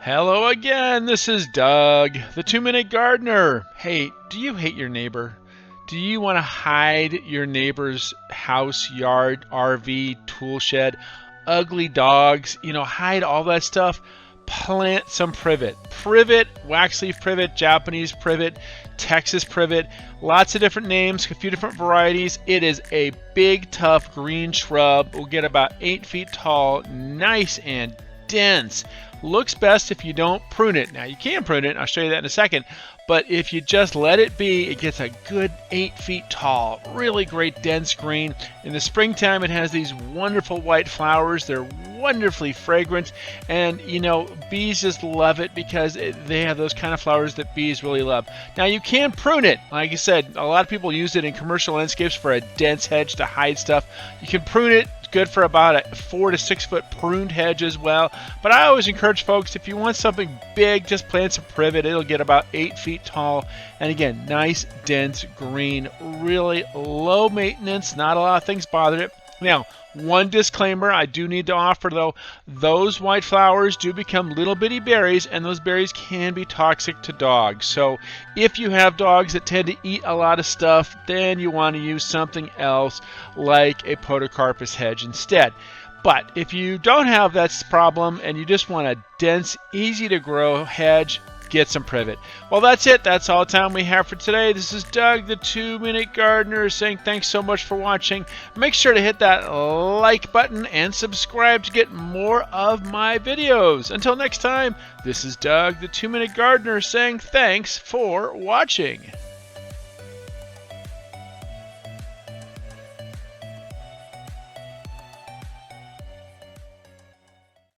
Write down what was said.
Hello again, this is Doug, the 2-Minute Gardener. Hey, do you hate your neighbor? Do you want to hide your neighbor's house, yard, RV, tool shed, ugly dogs, hide all that stuff? Plant some privet. Privet, waxleaf privet, Japanese privet, Texas privet, lots of different names, a few different varieties. It is a big, tough green shrub. Will get about 8 feet tall, nice and dense. Looks best if you don't prune it. Now you can prune it, I'll show you that in a second, but if you just let it be, it gets a good 8 feet tall. Really great dense green. In the springtime it has these wonderful white flowers. They're wonderfully fragrant, and bees just love it because they have those kind of flowers that bees really love. Now you can prune it. Like I said, a lot of people use it in commercial landscapes for a dense hedge to hide stuff. You can prune it. Good for about a 4 to 6 foot pruned hedge as well. But I always encourage folks, if you want something big, just plant some privet. It'll get about 8 feet tall. And again, nice, dense green, really low maintenance, not a lot of things bother it. Now, one disclaimer I do need to offer though, those white flowers do become little bitty berries, and those berries can be toxic to dogs. So if you have dogs that tend to eat a lot of stuff, then you want to use something else like a podocarpus hedge instead. But if you don't have that problem and you just want a dense, easy to grow hedge, get some privet. Well, that's it. That's all the time we have for today. This is Doug, the 2-Minute Gardener, saying thanks so much for watching. Make sure to hit that like button and subscribe to get more of my videos. Until next time, this is Doug, the 2-Minute Gardener, saying thanks for watching.